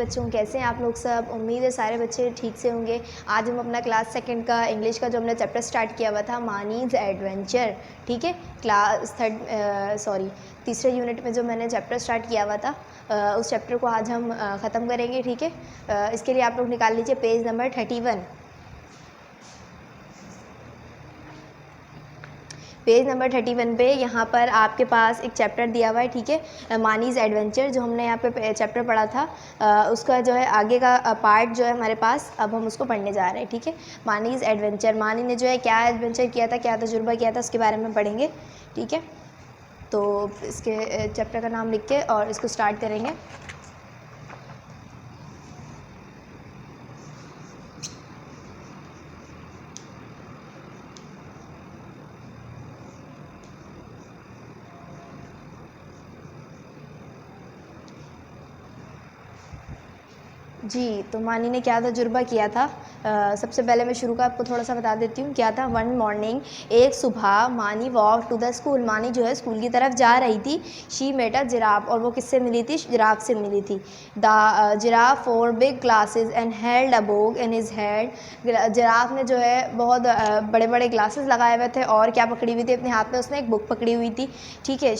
बच्चों, कैसे हैं आप लोग सब। उम्मीद है सारे बच्चे ठीक से होंगे। आज हम अपना क्लास सेकंड का इंग्लिश का जो हमने चैप्टर स्टार्ट किया हुआ था मानीज एडवेंचर, ठीक है। तीसरे यूनिट में जो मैंने चैप्टर स्टार्ट किया हुआ था उस चैप्टर को आज हम ख़त्म करेंगे, ठीक है। इसके लिए आप लोग निकाल लीजिए पेज नंबर 31। पेज नंबर 31 पे यहाँ पर आपके पास एक चैप्टर दिया हुआ है, ठीक है, मानीज एडवेंचर। जो हमने यहाँ पे चैप्टर पढ़ा था उसका जो है आगे का पार्ट जो है हमारे पास, अब हम उसको पढ़ने जा रहे हैं, ठीक है। मानीज एडवेंचर, मानी ने जो है क्या एडवेंचर किया था, क्या तजुर्बा किया था, उसके बारे में पढ़ेंगे, ठीक है। तो इसके चैप्टर का नाम लिख के और इसको स्टार्ट करेंगे। जी, तो मानी ने क्या तजुर्बा किया था। सबसे पहले मैं शुरू का आपको थोड़ा सा बता देती हूँ क्या था। वन मॉर्निंग, एक सुबह, मानी वॉक टू द स्कूल, मानी जो है स्कूल की तरफ जा रही थी। शी मेट अ जिराफ, और वो किससे मिली थी, जिराफ से मिली थी। The giraffe four big glasses and held a book in his hand. Giraffe ने जो है बहुत बड़े बड़े ग्लासेस लगाए हुए थे और क्या पकड़ी हुई थी अपने हाथ में, उसने एक बुक पकड़ी हुई थी, ठीक है।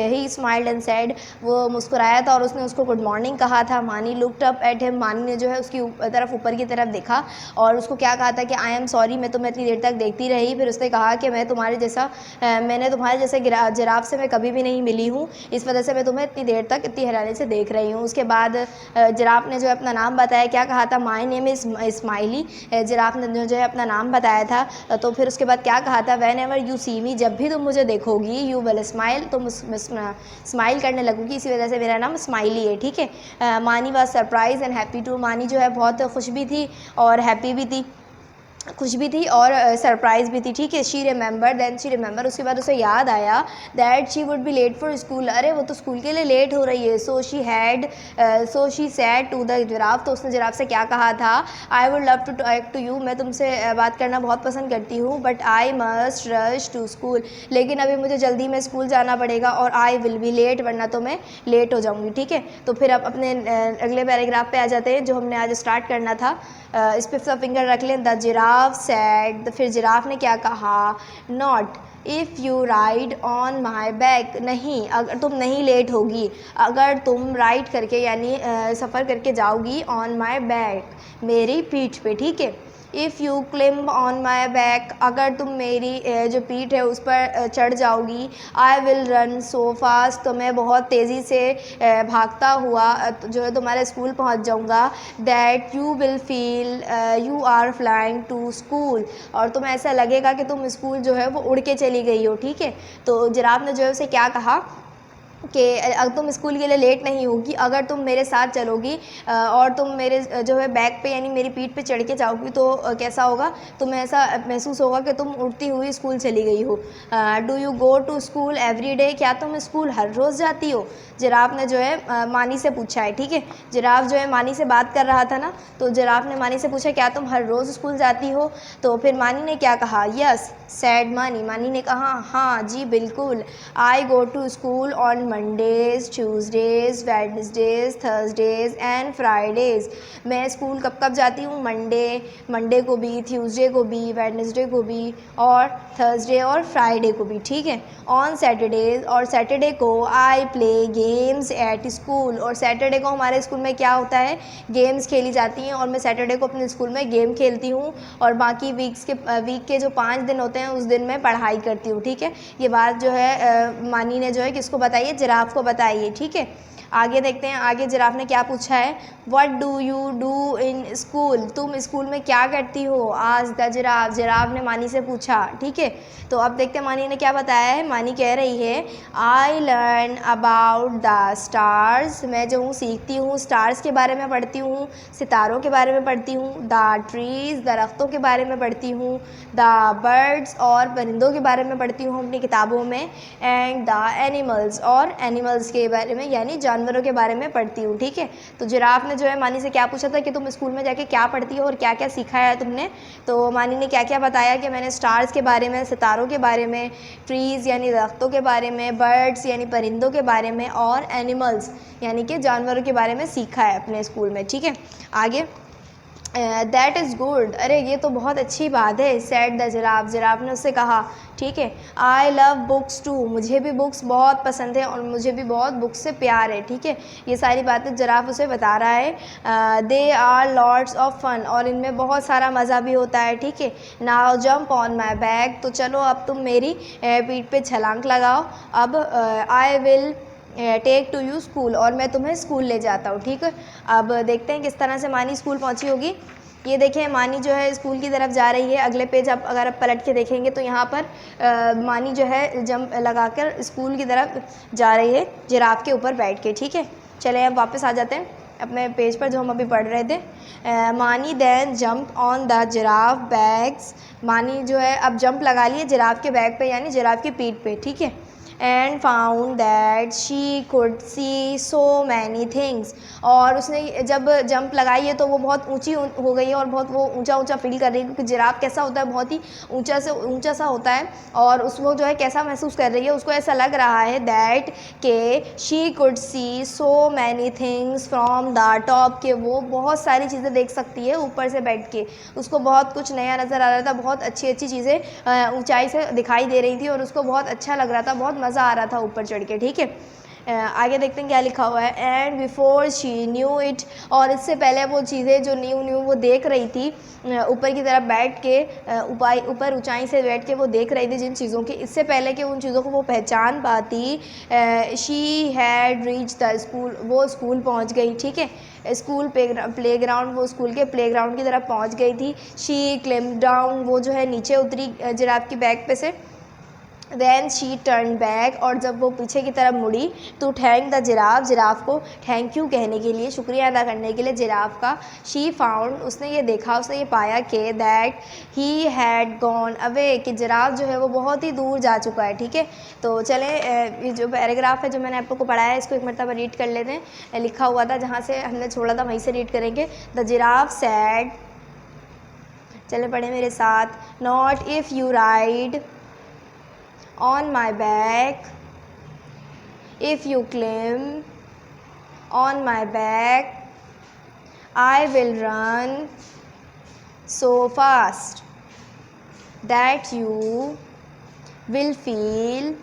ही स्माइल्ड एंड सेड, वो मुस्कुराया था और उसने उसको गुड मॉर्निंग कहा था। मानी लुक्ड अप एट हिम, मानी ने जो है उसकी तरफ, ऊपर की तरफ देखा और उसको क्या कहा था कि आई एम सॉरी, मैं तुम्हें इतनी देर तक देखती रही। फिर उसने कहा कि मैंने तुम्हारे जैसे जिराफ से मैं कभी भी नहीं मिली हूँ, इस वजह से मैं तुम्हें इतनी देर तक इतनी हैरानी से देख रही हूँ। उसके बाद जिराफ ने जो है अपना नाम बताया, क्या कहा था, my name is smiley. Giraffe ने जो है अपना नाम बताया था। तो फिर उसके बाद क्या कहा था, वैन एवर यू सी मी, जब भी तुम मुझे देखोगी, यू विल स्माइल, तुम स्माइल करने लगोगी, इसी वजह से मेरा नाम स्माइली है, ठीक है। Mani was surprise and happy too, Mani जो है बहुत खुश भी थी और हैप्पी भी थी, खुश भी थी और सरप्राइज़ भी थी, ठीक है। शी रिमेंबर, उसके बाद उसे याद आया that she would be late for school, अरे वो तो स्कूल के लिए लेट हो रही है। So she said to the giraffe, तो उसने जिराफ से क्या कहा था, I would love to talk to you, मैं तुमसे बात करना बहुत पसंद करती हूँ, but I must rush to school, लेकिन अभी मुझे जल्दी में स्कूल जाना पड़ेगा और आई विल बी लेट, वरना तो मैं लेट हो जाऊँगी, ठीक है। तो फिर अब अपने अगले पैराग्राफ पे आ जाते हैं जो हमने आज स्टार्ट करना था। इस पर सब फिंगर रख लें। द जिराफ सैड, फिर जिराफ ने क्या कहा, not if you ride on my back, नहीं, अगर तुम नहीं लेट होगी, अगर तुम राइड करके यानी सफ़र करके जाओगी, ऑन माई बैक, मेरी पीठ पे, ठीक है। If you climb on my back, अगर तुम मेरी जो पीठ है उस पर चढ़ जाओगी, I will run so fast, तो मैं बहुत तेज़ी से भागता हुआ जो है तुम्हारे स्कूल पहुंच जाऊंगा। That you will feel you are flying to school, और तुम्हें ऐसा लगेगा कि तुम स्कूल जो है वो उड़ के चली गई हो, ठीक है। तो जिराफ ने जो है उसे क्या कहा कि अगर तुम स्कूल के लिए लेट नहीं होगी, अगर तुम मेरे साथ चलोगी और तुम मेरे जो है बैक पे यानी मेरी पीठ पे चढ़ के जाओगी, तो कैसा होगा, तुम्हें ऐसा महसूस होगा कि तुम उड़ती हुई स्कूल चली गई हो। Do you go to school every day, क्या तुम स्कूल हर रोज़ जाती हो, जिराफ ने जो है मानी से पूछा है, ठीक है। जिराफ जो है मानी से बात कर रहा था ना, तो जिराफ ने मानी से पूछा क्या तुम हर रोज़ स्कूल जाती हो, तो फिर मानी ने क्या कहा, यस सैड मानी, मानी ने कहा हाँ जी बिल्कुल, I go to school on Mondays, Tuesdays, Wednesdays, Thursdays and Fridays, मैं स्कूल कब कब जाती हूँ, मंडे को भी, ट्यूसडे को भी, वेडनेसडे को भी, और थर्सडे और फ्राइडे को भी, ठीक है। ऑन सैटरडेज़, और सैटरडे को, I play games at school, और सैटरडे को हमारे स्कूल में क्या होता है, गेम्स खेली जाती हैं, और मैं सैटरडे को अपने स्कूल में गेम खेलती हूँ, और बाकी वीक के जो 5 दिन होते हैं उस दिन मैं पढ़ाई करती हूँ, ठीक है। ये बात जो है मानी ने जो है किसको बताई है, जिराफ को बताई है, ठीक है। आगे देखते हैं, आगे जिराफ ने क्या पूछा है, what do you do in school, तुम स्कूल में क्या करती हो, आज द जिराफ, जिराफ ने मानी से पूछा, ठीक है। तो अब देखते हैं मानी ने क्या बताया है। मानी कह रही है, I learn about the stars, मैं जो हूँ सीखती हूँ, स्टार्स के बारे में पढ़ती हूँ, सितारों के बारे में पढ़ती हूँ। द ट्रीज़, दरख्तों के बारे में पढ़ती हूँ। द बर्ड्स, और परिंदों के बारे में पढ़ती हूँ अपनी किताबों में। एंड द एनिमल्स, और और एनिमल्स के बारे में यानी जानवरों के बारे में पढ़ती हूँ। ठीक है, तो जिराफ ने जो है मानी से क्या पूछा था कि तुम स्कूल में जाके क्या पढ़ती हो और क्या क्या सीखा है तुमने। तो मानी ने क्या क्या बताया कि मैंने स्टार्स के बारे में, सितारों के बारे में, ट्रीज़ यानी दरख्तों के बारे में, बर्ड्स यानी परिंदों के बारे में और एनिमल्स यानी कि जानवरों के बारे में सीखा है अपने स्कूल में। ठीक है, आगे दैट इज़ गुड, अरे ये तो बहुत अच्छी बात है। सैड द जिराफ, जिराफ ने उससे कहा। ठीक है, आई लव बुक्स टू, मुझे भी बुक्स बहुत पसंद है और मुझे भी बहुत बुक्स से प्यार है। ठीक है, ये सारी बातें जिराफ उसे बता रहा है। There are lots of fun, और इनमें बहुत सारा मज़ा भी होता है। ठीक है, now jump on my back, तो चलो अब तुम मेरी पीठ पे छलांग लगाओ। अब I will take to you school, और मैं तुम्हें स्कूल ले जाता हूँ। ठीक है, अब देखते हैं किस तरह से मानी स्कूल पहुँची होगी। ये देखें, मानी जो है स्कूल की तरफ जा रही है। अगले पेज आप अगर आप पलट के देखेंगे तो यहाँ पर मानी जो है जंप लगाकर स्कूल की तरफ जा रही है जिराफ के ऊपर बैठ के। ठीक है, चले अब वापस आ जाते हैं अपने पेज पर जो हम अभी पढ़ रहे थे। Mani then jump on the giraffe bags, Mani जो है अब जंप लगा लिए जिराफ के बैग पे यानी जिराफ की पीठ पे। ठीक है, and found that she could see so many things, और उसने जब जंप लगाई है तो वो बहुत ऊंची हो गई है और बहुत वो ऊंचा ऊंचा फील कर रही है, क्योंकि जिराफ कैसा होता है, बहुत ही ऊंचा से ऊंचा सा होता है, और उसको जो है कैसा महसूस कर रही है, उसको ऐसा लग रहा है दैट के she could see so many things from the top, के वो बहुत सारी चीज़ें देख सकती है ऊपर से बैठ के। उसको बहुत कुछ नया नज़र आ रहा था, बहुत अच्छी अच्छी चीज़ें ऊंचाई से दिखाई दे रही थी और उसको बहुत अच्छा लग रहा था, बहुत मज़ा आ रहा था ऊपर चढ़ के। ठीक है, आगे देखते हैं क्या लिखा हुआ है। And before she knew it, और इससे पहले वो चीज़ें जो न्यू न्यू वो देख रही थी ऊपर की तरफ बैठ के, ऊपर ऊंचाई से बैठ के वो देख रही थी जिन चीज़ों की, इससे पहले कि उन चीज़ों को वो पहचान पाती, she had reach the school, वो स्कूल पहुंच गई। ठीक है, स्कूल प्लेग्राउंड, वो स्कूल के प्लेग्राउंड की तरफ पहुंच गई थी। शी क्लिम्ब डाउन, वो जो है नीचे उतरी जिराफ की बैग पे से। Then she turned back, और जब वो पीछे की तरफ मुड़ी तो थैंक द जिराफ, जिराफ को थैंक यू कहने के लिए, शुक्रिया अदा करने के लिए जिराफ का। शी फाउंड, उसने ये देखा, उसने ये पाया कि that he had gone away, कि जिराफ जो है वो बहुत ही दूर जा चुका है। ठीक है, तो चलें ये जो पैराग्राफ है जो मैंने आप लोग को पढ़ाया है इसको एक मरतबा रीड कर लेते हैं। लिखा हुआ था जहाँ से हमने छोड़ा था वहीं से रीड करेंगे। द जिराफ सैड, चले पढ़े मेरे साथ। Not if you ride on my back, if you climb on my back, I will run so fast that you will feel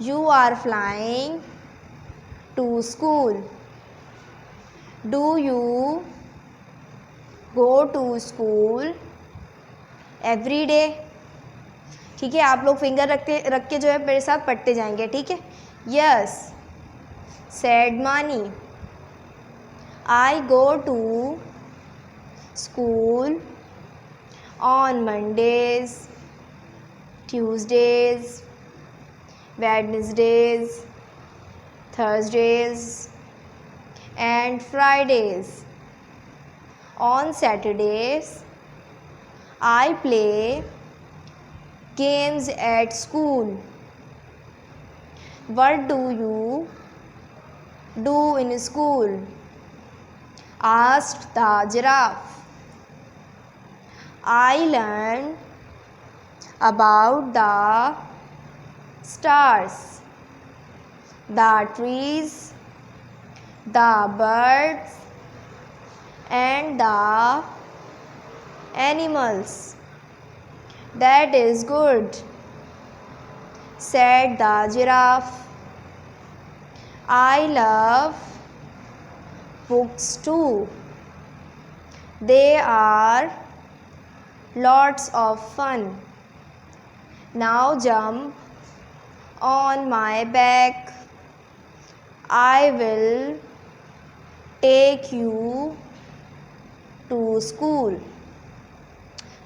you are flying to school. Do you go to school every day? ठीक है, आप लोग finger रख के जो है मेरे साथ पढ़ते जाएंगे। ठीक है, yes said Mani, I go to school on Mondays, Tuesdays, Wednesdays, Thursdays and Fridays. On Saturdays I play games at school. What do you do in school? Asked the giraffe. I learn about the stars, the trees, the birds and the animals. That is good, said the giraffe. I love books too. They are lots of fun. Now jump on my back. I will take you to school.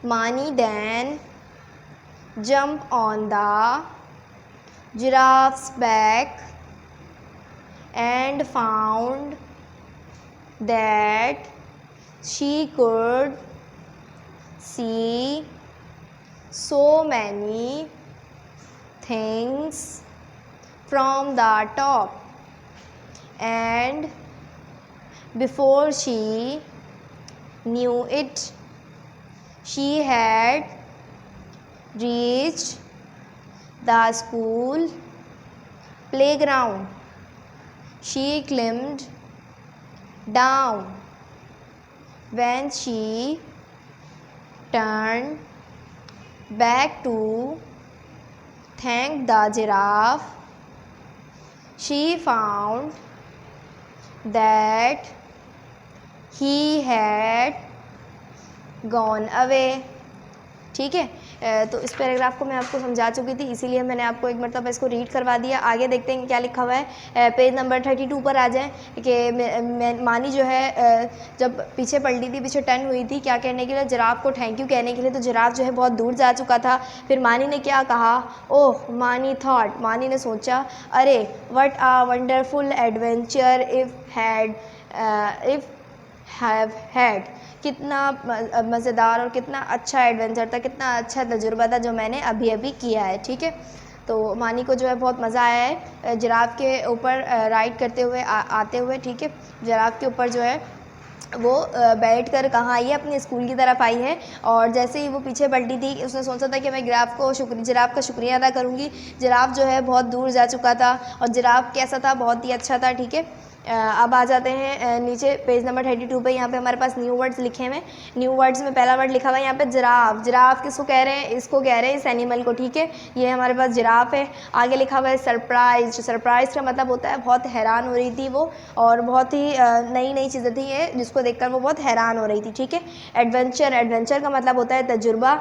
Mani then jump on the giraffe's back and found that she could see so many things from the top, and before she knew it, she had reached the school playground. She climbed down. When she turned back to thank the giraffe, she found that he had gone away. ठीक है, तो इस paragraph को मैं आपको समझा चुकी थी, इसीलिए मैंने आपको एक मरतबा इसको रीड करवा दिया। आगे देखते हैं क्या लिखा हुआ है। पेज नंबर 32 पर आ जाएं कि मानी जो है जब पीछे पलटी थी, पीछे टर्न हुई थी, क्या कहने के लिए, जिराफ को थैंक यू कहने के लिए। तो जिराफ जो है बहुत दूर जा चुका था। फिर मानी ने क्या कहा, ओह मानी थॉट, मानी ने सोचा, अरे what a wonderful adventure if have had, कितना मज़ेदार और कितना अच्छा एडवेंचर था, कितना अच्छा तजुर्बा था जो मैंने अभी अभी किया है। ठीक है, तो मानी को जो है बहुत मज़ा आया है जिराफ के ऊपर राइड करते हुए आते हुए। ठीक है, जिराफ के ऊपर जो है वो बैठ कर कहाँ आई है, अपने स्कूल की तरफ आई है। और जैसे ही वो पीछे पलटी थी, उसने सोचा था कि मैं जिराफ का शुक्रिया अदा करूँगी। जिराफ जो है बहुत दूर जा चुका था और जिराफ कैसा था, बहुत ही अच्छा था। ठीक है, अब आ जाते हैं नीचे पेज नंबर 32 पे। यहाँ पे हमारे पास न्यू वर्ड्स लिखे हुए हैं। न्यू वर्ड्स में पहला वर्ड लिखा हुआ है यहाँ पे जिराफ। जिराफ किसको कह रहे हैं, इसको कह रहे हैं इस एनिमल को। ठीक है, ये हमारे पास जिराफ है। आगे लिखा हुआ है सरप्राइज। सरप्राइज का मतलब होता है बहुत हैरान हो रही थी वो, और बहुत ही नई नई चीज़ें थी ये जिसको देखकर वो बहुत हैरान हो रही थी। ठीक है, एडवेंचर। एडवेंचर का मतलब होता है तजुर्बा।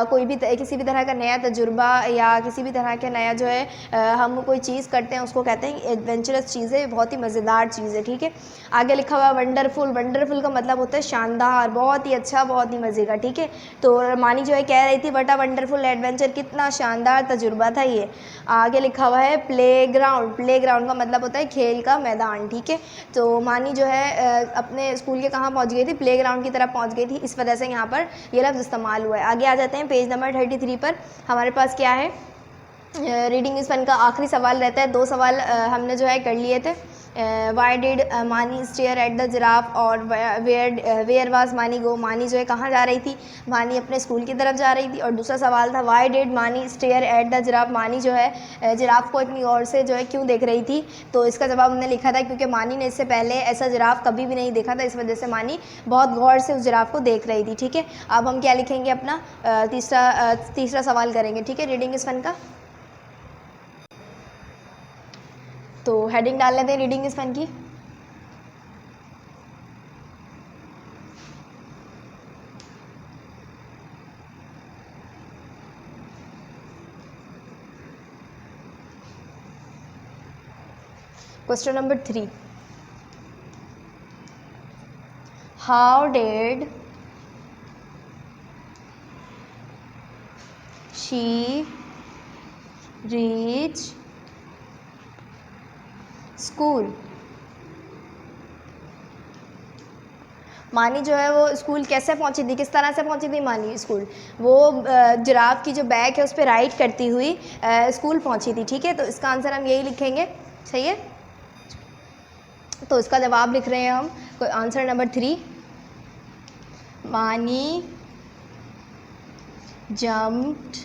कोई भी किसी भी तरह का नया तजुर्बा या किसी भी तरह का नया जो है हम कोई चीज़ करते हैं उसको कहते हैं एडवेंचरस चीज़ें, बहुत ही मज़ेदार चीज़ है। ठीक है, आगे लिखा हुआ वंडरफुल। वंडरफुल का मतलब होता है शानदार, बहुत ही अच्छा, बहुत ही मज़े का। ठीक है, तो मानी जो है कह रही थी व्हाट अ वंडरफुल एडवेंचर, कितना शानदार तजुर्बा था ये। आगे लिखा हुआ है प्लेग्राउंड। प्लेग्राउंड का मतलब होता है खेल का मैदान। ठीक है, तो मानी जो है अपने स्कूल के कहाँ पहुँच गई थी, प्लेग्राउंड की तरफ पहुँच गई थी, इस वजह से यहाँ पर ये लफ्ज़ इस्तेमाल हुआ है। आगे आ जाते हैं पेज नंबर 33 पर। हमारे पास क्या है, रीडिंग इस फन का आखिरी सवाल रहता है। 2 सवाल हमने जो है कर लिए थे। वाई डिड मानी स्टेयर एट द जिराफ, और वेयर वाज मानी गो, मानी जो है कहाँ जा रही थी, मानी अपने स्कूल की तरफ जा रही थी। और दूसरा सवाल था वाई डिड मानी स्टेयर एट द जिराफ, मानी जो है जिराफ को इतनी गौर से जो है क्यों देख रही थी। तो इसका जवाब हमने लिखा था क्योंकि मानी ने इससे पहले ऐसा जिराफ कभी भी नहीं देखा था, इस वजह से मानी बहुत गौर से उस जिराफ को देख रही थी। ठीक है, अब हम क्या लिखेंगे, अपना तीसरा सवाल करेंगे। ठीक है, रीडिंग इस फन का। तो हेडिंग डाल लेते हैं रीडिंग इस फन की। Question number 3, how did she reach school. मानी जो है वो स्कूल कैसे पहुंची थी, किस तरह से पहुंची थी मानी स्कूल, वो जिराफ की जो बैग है उस पर राइड करती हुई स्कूल पहुंची थी। ठीक है, तो इसका आंसर हम यही लिखेंगे। सही है, तो इसका जवाब लिख रहे हैं हम आंसर नंबर 3, मानी जम्प्ड,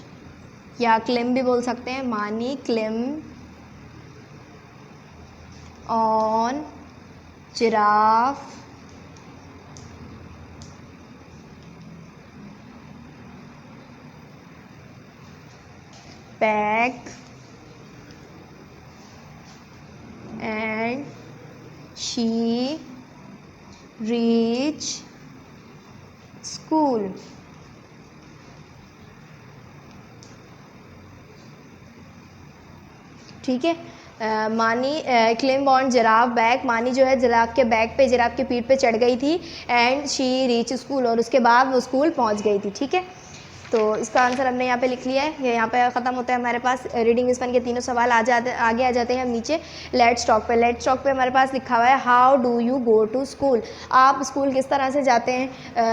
या क्लिम भी बोल सकते हैं, मानी climb on giraffe back and she reached school. ठीक है, मानी क्लिम्ब ऑन जिराफ बैक, मानी जो है जिराफ के बैक पे, जिराफ के पीठ पे चढ़ गई थी। एंड शी रीच स्कूल, और उसके बाद वो स्कूल पहुंच गई थी। ठीक है, तो इसका आंसर हमने यहाँ पे लिख लिया है। ये यहाँ पे ख़त्म होता है हमारे पास रीडिंग स्पन के तीनों सवाल आगे आ जाते हैं हम नीचे लेट्स टॉक पे। लेट्स टॉक पे हमारे पास लिखा हुआ है how do you go to school. आप स्कूल किस तरह से जाते हैं?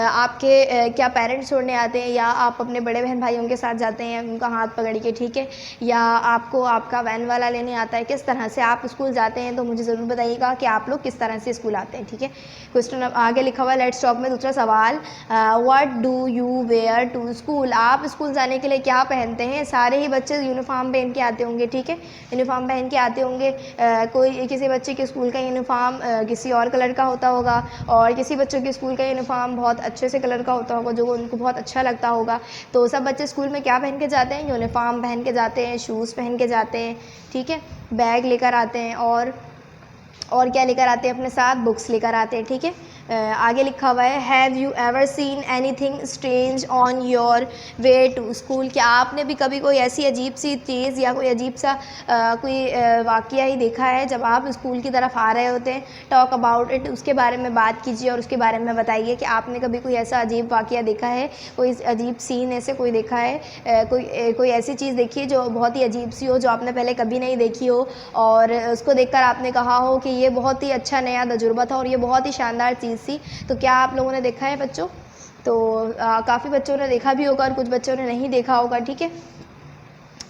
आपके क्या पेरेंट्स छोड़ने आते हैं, या आप अपने बड़े बहन भाइयों के साथ जाते हैं उनका हाथ पकड़ के, ठीक है, या आपको आपका वैन वाला लेने आता है? किस तरह से आप स्कूल जाते हैं तो मुझे ज़रूर बताइएगा कि आप लोग किस तरह से स्कूल आते हैं, ठीक है। क्वेश्चन आगे लिखा हुआ है लेट्स टॉक में दूसरा सवाल, what do you wear to school. आप स्कूल जाने के लिए क्या पहनते हैं? सारे ही बच्चे यूनिफॉर्म पहन के आते होंगे, ठीक है, यूनिफॉर्म पहन के आते होंगे। कोई किसी बच्चे के स्कूल का यूनिफॉर्म किसी और कलर का होता होगा, और किसी बच्चों के स्कूल का यूनिफॉर्म बहुत अच्छे से कलर का होता होगा जो उनको बहुत अच्छा लगता होगा। तो सब बच्चे स्कूल में क्या पहन के जाते हैं? यूनिफॉर्म पहन के जाते हैं, शूज़ पहन के जाते हैं, ठीक है, बैग लेकर आते हैं, और क्या लेकर आते हैं अपने साथ? बुक्स लेकर आते हैं, ठीक है। आगे लिखा हुआ है have you ever seen anything strange on your way to school. क्या आपने भी कभी कोई ऐसी अजीब सी चीज़ या कोई अजीब सा कोई वाक़या ही देखा है जब आप स्कूल की तरफ आ रहे होते हैं? टॉक अबाउट इट, उसके बारे में बात कीजिए और उसके बारे में बताइए कि आपने कभी कोई ऐसा अजीब वाक़या देखा है, कोई अजीब सीन ऐसे कोई देखा है, कोई ऐसी चीज़ देखी है जो बहुत ही अजीब सी हो, जो आपने पहले कभी नहीं देखी हो, और उसको देखकर आपने कहा हो कि ये बहुत ही अच्छा नया तजुर्बा था और ये बहुत ही शानदार चीज़ थी। तो क्या आप लोगों ने देखा है बच्चों? तो काफ़ी बच्चों ने देखा भी होगा और कुछ बच्चों ने नहीं देखा होगा, ठीक है।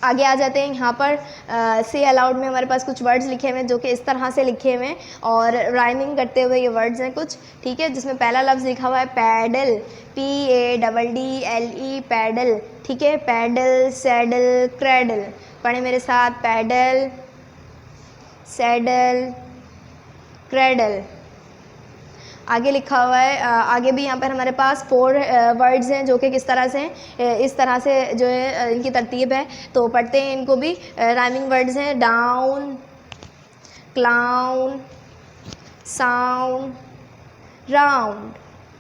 आगे आ जाते हैं। यहाँ पर से अलाउड में हमारे पास कुछ वर्ड्स लिखे हुए हैं जो कि इस तरह से लिखे हुए हैं और राइमिंग करते हुए ये वर्ड्स हैं कुछ, ठीक है, जिसमें पहला लफ्ज़ लिखा हुआ है पैडल, PADDLE पैडल, ठीक है, पैडल, सैडल, क्रेडल। पढ़े मेरे साथ, पैडल, सैडल, क्रेडल। आगे लिखा हुआ है, आगे भी यहाँ पर हमारे पास 4 वर्ड्स हैं जो कि किस तरह से हैं, इस तरह से जो है इनकी तरतीब है। तो पढ़ते हैं इनको भी। राइमिंग वर्ड्स हैं डाउन, क्लाउन, साउंड, राउंड,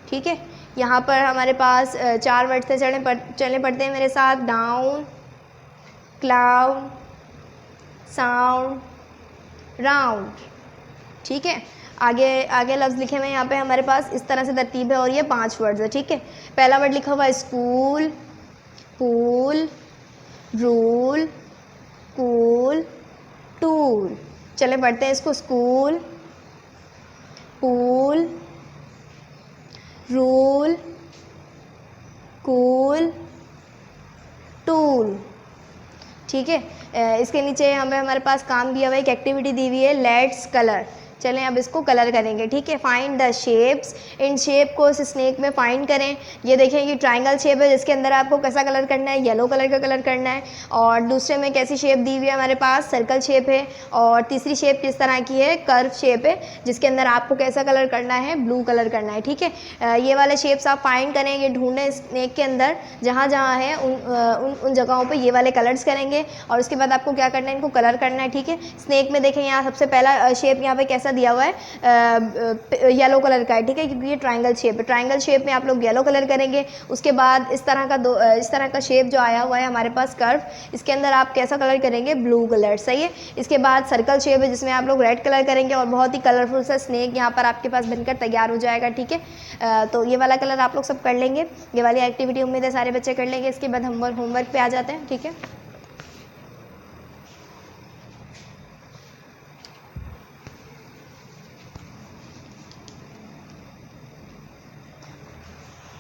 ठीक है। यहाँ पर हमारे पास 4 वर्ड्स थे, चले पढ़ते हैं मेरे साथ। डाउन, क्लाउन, साउंड, राउंड, ठीक है। आगे लफ्ज़ लिखे हुए हैं यहाँ पे हमारे पास इस तरह से तरतीब है और ये 5 वर्ड्स है, ठीक है। पहला वर्ड लिखा हुआ है school, pool, rule, cool, tool. चले पढ़ते हैं इसको। School, pool, rule, cool, tool, ठीक है। इसके नीचे हमें हमारे पास काम दिया हुआ है, एक एक्टिविटी दी हुई है लेट्स कलर। चलें अब इसको कलर करेंगे, ठीक है। Find the shapes, in shape को इस स्नेक में फाइंड करें। ये देखें कि ट्रायंगल शेप है जिसके अंदर आपको कैसा कलर करना है? येलो कलर का कलर करना है। और दूसरे में कैसी शेप दी हुई है हमारे पास? सर्कल शेप है। और तीसरी शेप किस तरह की है? कर्व शेप है जिसके अंदर आपको कैसा कलर करना है? ब्लू कलर करना है, ठीक है। ये वाले शेप्स आप फाइंड करें, ये ढूंढें स्नेक के अंदर जहाँ जहाँ है उन जगहों पर ये वाले कलर्स करेंगे और उसके बाद आपको क्या करना है? इनको कलर करना है, ठीक है। स्नेक में देखें यहाँ सबसे पहला शेप यहाँ पे कैसा दिया हुआ है? येलो कलर का है, ठीक है, क्योंकि ये ट्रायंगल शेप है। ट्रायंगल शेप में आप लोग येलो कलर करेंगे। उसके बाद इस तरह का शेप जो आया हुआ है हमारे पास कर्व, इसके अंदर आप कैसा कलर करेंगे? ब्लू कलर, सही है। इसके बाद सर्कल शेप है जिसमें आप लोग रेड कलर करेंगे और बहुत ही कलरफुल सा स्नेक यहाँ पर आपके पास बनकर तैयार हो जाएगा, ठीक है। तो ये वाला कलर आप लोग सब कर लेंगे। ये वाली एक्टिविटी उम्मीद है सारे बच्चे कर लेंगे। इसके बाद हम होमवर्क पे आ जाते हैं, ठीक है।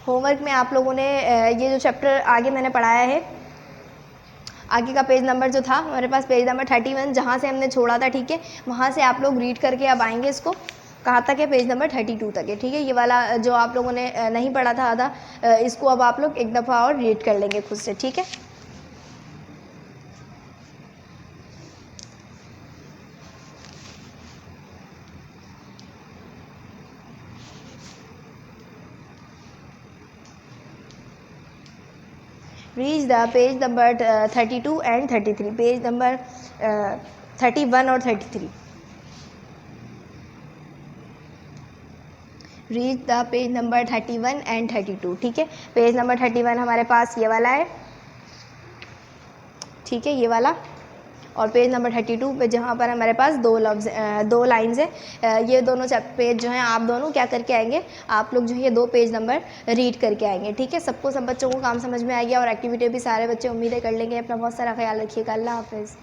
होमवर्क में आप लोगों ने ये जो चैप्टर आगे मैंने पढ़ाया है, आगे का पेज नंबर जो था हमारे पास पेज नंबर 31 जहाँ से हमने छोड़ा था, ठीक है, वहाँ से आप लोग रीड करके अब आएंगे। इसको कहाँ तक है? पेज नंबर 32 तक है, ठीक है। ये वाला जो आप लोगों ने नहीं पढ़ा था आधा, इसको अब आप लोग एक दफ़ा और रीड कर लेंगे खुद से, ठीक है। Reach the page number 32 and 33, page number 31 और 33। Reach the page number 31 and 32, ठीक है। पेज नंबर 31 हमारे पास ये वाला है, ठीक है, ये वाला। और पेज नंबर 32 पे जहाँ पर हमारे पास दो लाइन्स है, ये दोनों पेज जो हैं आप दोनों क्या करके आएंगे, आप लोग जो है ये 2 पेज नंबर रीड करके आएंगे। ठीक है, सबको सब बच्चों को काम समझ में आ गया और एक्टिविटी भी सारे बच्चे उम्मीदें कर लेंगे। अपना बहुत सारा ख्याल रखिएगा। अल्लाह हाफिज़।